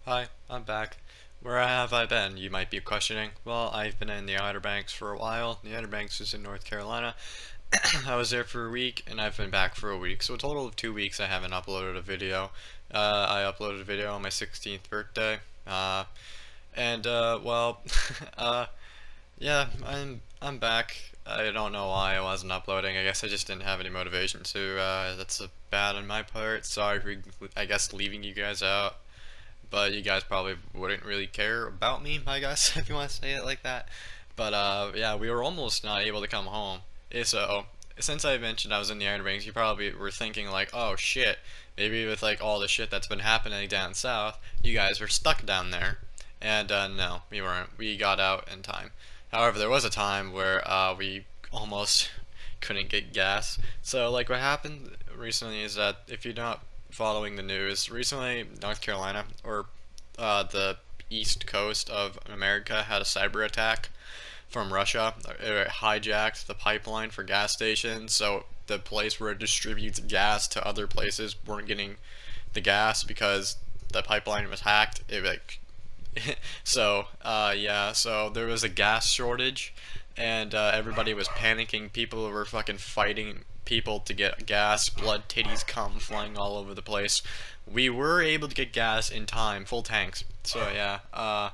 Hi, I'm back. Where have I been, you might be questioning? Well, I've been in the Outer Banks for a while. The Outer Banks is in North Carolina. I was there for a week, and I've been back for a week. So a total of 2 weeks I haven't uploaded a video. I uploaded a video on my 16th birthday. Well, uh, yeah, I'm back. I don't know why I wasn't uploading. I guess I just didn't have any motivation to. That's bad on my part. Sorry for, I guess, leaving you guys out, but you guys probably wouldn't really care about me, I guess, if you want to say it like that. But yeah, we were almost not able to come home. So since I mentioned I was in the Iron Rings, you probably were thinking like, oh shit, maybe with like all the shit that's been happening down south, you guys were stuck down there. And no, we weren't. We got out in time. However, there was a time where we almost couldn't get gas. So like what happened recently is that if you're not following the news, recently North Carolina or the east coast of America had a cyber attack from Russia. It hijacked the pipeline for gas stations, so the place where it distributes gas to other places weren't getting the gas because the pipeline was hacked. It like yeah, so there was a gas shortage, and everybody was panicking. People were fucking fighting people to get gas. Blood, titties, cum flying all over the place. We were able to get gas in time, full tanks. So yeah,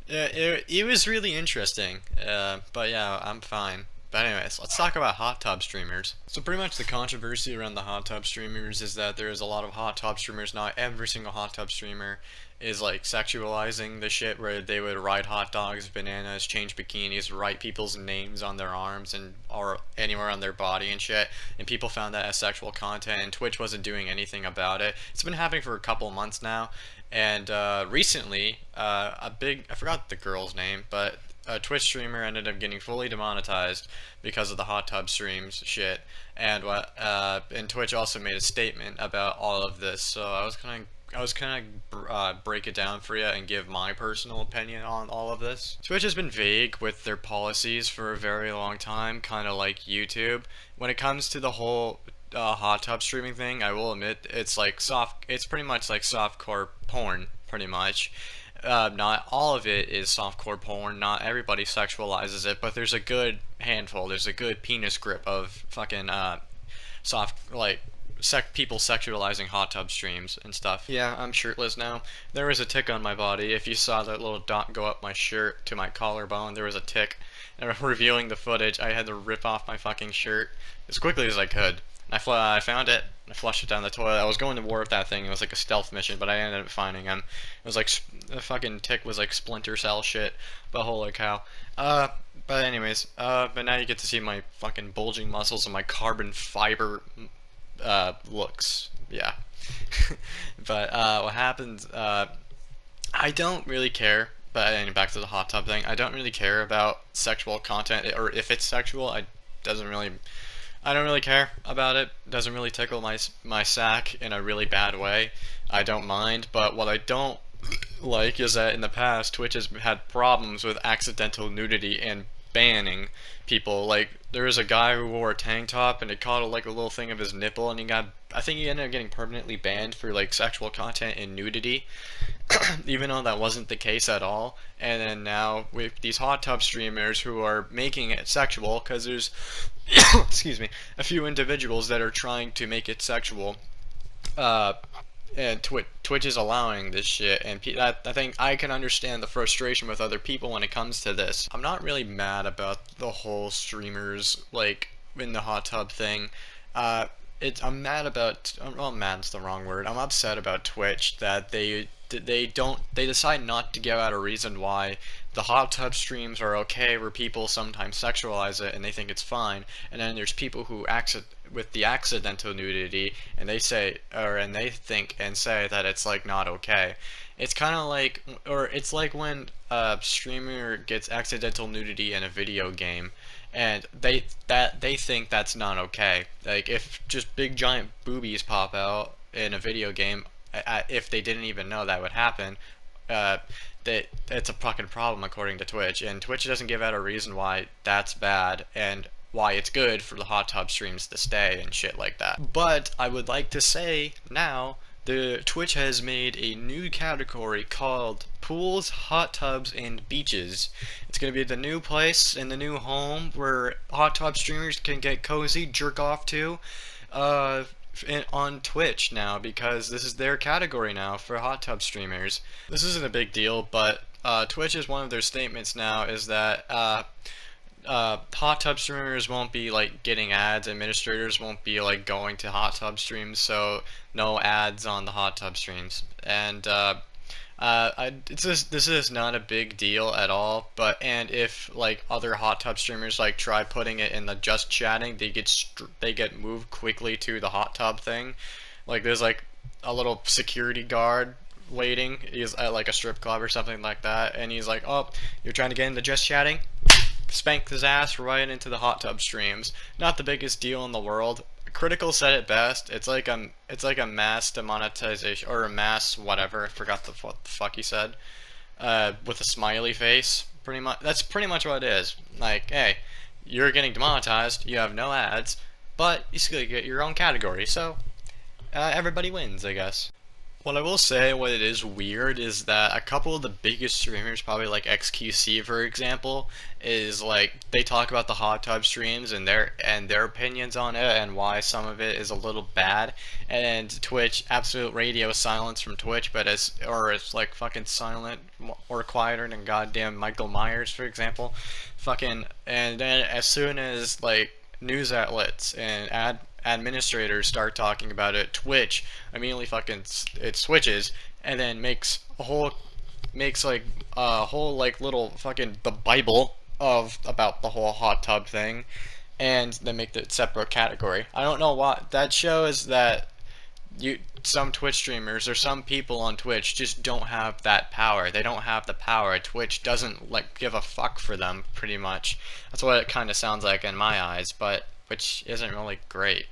it was really interesting. But yeah, I'm fine. But anyways, let's talk about hot tub streamers. So pretty much the controversy around the hot tub streamers is that there's a lot of hot tub streamers. Not every single hot tub streamer is like sexualizing the shit where they would ride hot dogs, bananas, change bikinis, write people's names on their arms and or anywhere on their body and shit. And people found that as sexual content, and Twitch wasn't doing anything about it. It's been happening for a couple months now. And recently, I forgot the girl's name, but a Twitch streamer ended up getting fully demonetized because of the hot tub streams shit. And Twitch also made a statement about all of this. So I was kind of break it down for you and give my personal opinion on all of this. Twitch has been vague with their policies for a very long time, kind of like YouTube. When it comes to the whole hot tub streaming thing, I will admit it's pretty much like softcore porn, pretty much. Not all of it is softcore porn, not everybody sexualizes it, but there's a good handful, there's a good penis grip of fucking soft, like, people sexualizing hot tub streams and stuff. Yeah, I'm shirtless now. There was a tick on my body. If you saw that little dot go up my shirt to my collarbone, there was a tick. And reviewing the footage, I had to rip off my fucking shirt as quickly as I could. I found it, I flushed it down the toilet. I was going to war with that thing. It was like a stealth mission, but I ended up finding him. It was like, the fucking tick was like Splinter Cell shit, but holy cow. But anyways, but now you get to see my fucking bulging muscles and my carbon fiber, looks. Yeah. But, what happened, I don't really care, but back to the hot tub thing, I don't really care about sexual content, or if it's sexual, I don't really care about it. It doesn't really tickle my sack in a really bad way. I don't mind, but what I don't like is that in the past, Twitch has had problems with accidental nudity and banning people. Like, there was a guy who wore a tank top and it caught like a little thing of his nipple, and I think he ended up getting permanently banned for like sexual content and nudity, even though that wasn't the case at all. And then now with these hot tub streamers who are making it sexual, because there's excuse me, a few individuals that are trying to make it sexual, and Twitch is allowing this shit, and I think I can understand the frustration with other people when it comes to this. I'm not really mad about the whole streamers, like, in the hot tub thing. I'm mad about, well, mad's the wrong word, I'm upset about Twitch, that they decide not to give out a reason why the hot tub streams are okay, where people sometimes sexualize it and they think it's fine, and then there's people who with the accidental nudity, and they think and say that it's like not okay. It's kind of like, or it's like when a streamer gets accidental nudity in a video game, and they think that's not okay. Like, if just big giant boobies pop out in a video game, if they didn't even know that would happen, that it's a fucking problem according to Twitch, and Twitch doesn't give out a reason why that's bad and why it's good for the hot tub streams to stay and shit like that. But I would like to say now The Twitch has made a new category called pools, hot tubs, and beaches. It's gonna be the new place and the new home where hot tub streamers can get cozy, jerk off to, uh, on Twitch now, because this is their category now for hot tub streamers. This isn't a big deal, but Twitch is one of their statements now is that hot tub streamers won't be like getting ads, administrators won't be like going to hot tub streams, so no ads on the hot tub streams. And this is not a big deal at all, and if like other hot tub streamers like try putting it in the just chatting, they get moved quickly to the hot tub thing. Like there's like a little security guard waiting. He's at like a strip club or something like that, and he's like, "Oh, you're trying to get into just chatting?" Spank his ass right into the hot tub streams. Not the biggest deal in the world. Critical said it best. It's like a mass demonetization or a mass whatever. I forgot what the fuck he said. With a smiley face. Pretty much. That's pretty much what it is. Like, hey, you're getting demonetized. You have no ads, but you still get your own category. So everybody wins, I guess. What I will say, what it is weird, is that a couple of the biggest streamers, probably like XQC for example, is like they talk about the hot tub streams and their opinions on it and why some of it is a little bad. And Twitch, absolute radio silence from Twitch, but it's like fucking silent or quieter than goddamn Michael Myers for example. Fucking, and then as soon as like news outlets and administrators start talking about it, Twitch immediately fucking it switches and then makes like a whole like little fucking the Bible of about the whole hot tub thing, and then make the separate category. I don't know why. That shows that some Twitch streamers or some people on Twitch just don't have that power. They don't have the power. Twitch doesn't like give a fuck for them, pretty much. That's what it kind of sounds like in my eyes, but which isn't really great.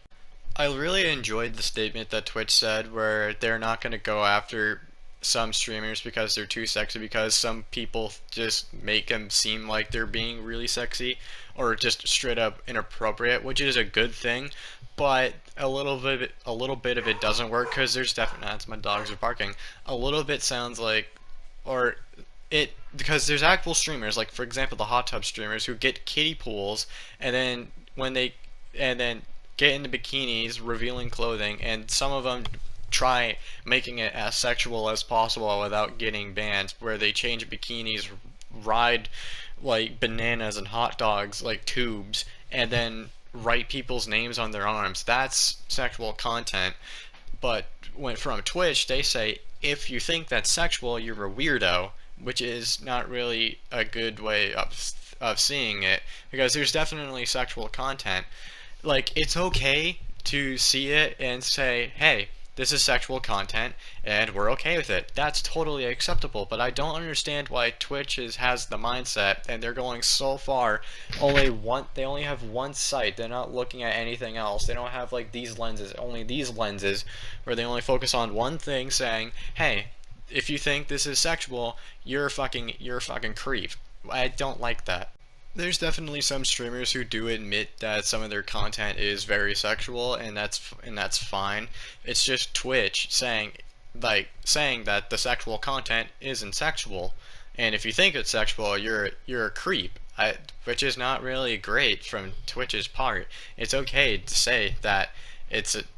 I really enjoyed the statement that Twitch said where they're not going to go after some streamers because they're too sexy, because some people just make them seem like they're being really sexy or just straight up inappropriate, which is a good thing. But a little bit of it doesn't work, because there's definitely, that's my dogs are barking. A little bit sounds like, or it, because there's actual streamers, like for example the hot tub streamers, who get kiddie pools and then get into bikinis revealing clothing, and some of them try making it as sexual as possible without getting banned, where they change bikinis, ride like bananas and hot dogs like tubes, and then write people's names on their arms. That's sexual content. But when from Twitch, they say if you think that's sexual, you're a weirdo, which is not really a good way of seeing it, because there's definitely sexual content. Like, it's okay to see it and say, hey, this is sexual content, and we're okay with it. That's totally acceptable, but I don't understand why Twitch has the mindset, and they're going so far. They only have one site. They're not looking at anything else. They don't have like only these lenses, where they only focus on one thing, saying, hey, if you think this is sexual, you're a fucking creep. I don't like that. There's definitely some streamers who do admit that some of their content is very sexual, and that's fine. It's just Twitch saying that the sexual content isn't sexual, and if you think it's sexual, you're a creep. Which is not really great from Twitch's part. It's okay to say that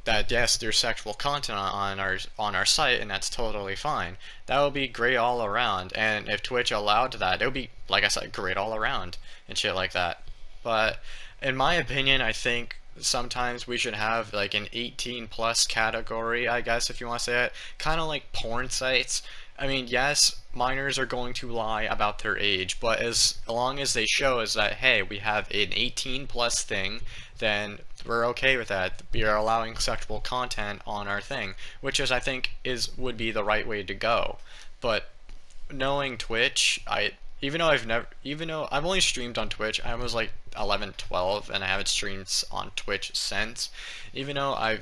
that yes, there's sexual content on our site, and that's totally fine. That would be great all around, and if Twitch allowed that, it would be, like I said, great all around and shit like that. But in my opinion, I think sometimes we should have like an 18 plus category, I guess, if you want to say it, kind of like porn sites. I mean, yes, minors are going to lie about their age, but as long as they show us that, hey, we have an 18 plus thing, then we're okay with that. We are allowing sexual content on our thing, which I think would be the right way to go. But knowing Twitch, even though I've only streamed on Twitch, I was like 11, 12, and I haven't streamed on Twitch since. Even though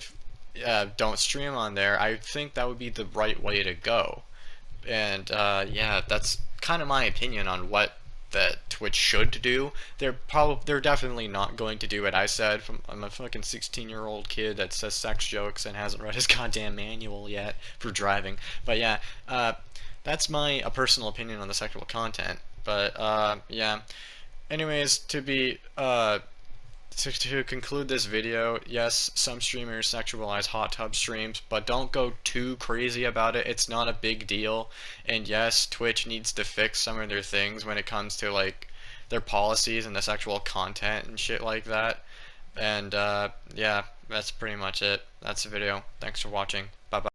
don't stream on there, I think that would be the right way to go. And yeah, that's kind of my opinion on what that Twitch should do. They're definitely not going to do what I said. I'm a fucking 16-year-old kid that says sex jokes and hasn't read his goddamn manual yet for driving. But yeah, that's my a personal opinion on the sexual content. But yeah. Anyways, to conclude this video, yes, some streamers sexualize hot tub streams, but don't go too crazy about it. It's not a big deal. And yes, Twitch needs to fix some of their things when it comes to like their policies and the sexual content and shit like that. And yeah, that's pretty much it. That's the video. Thanks for watching. Bye bye.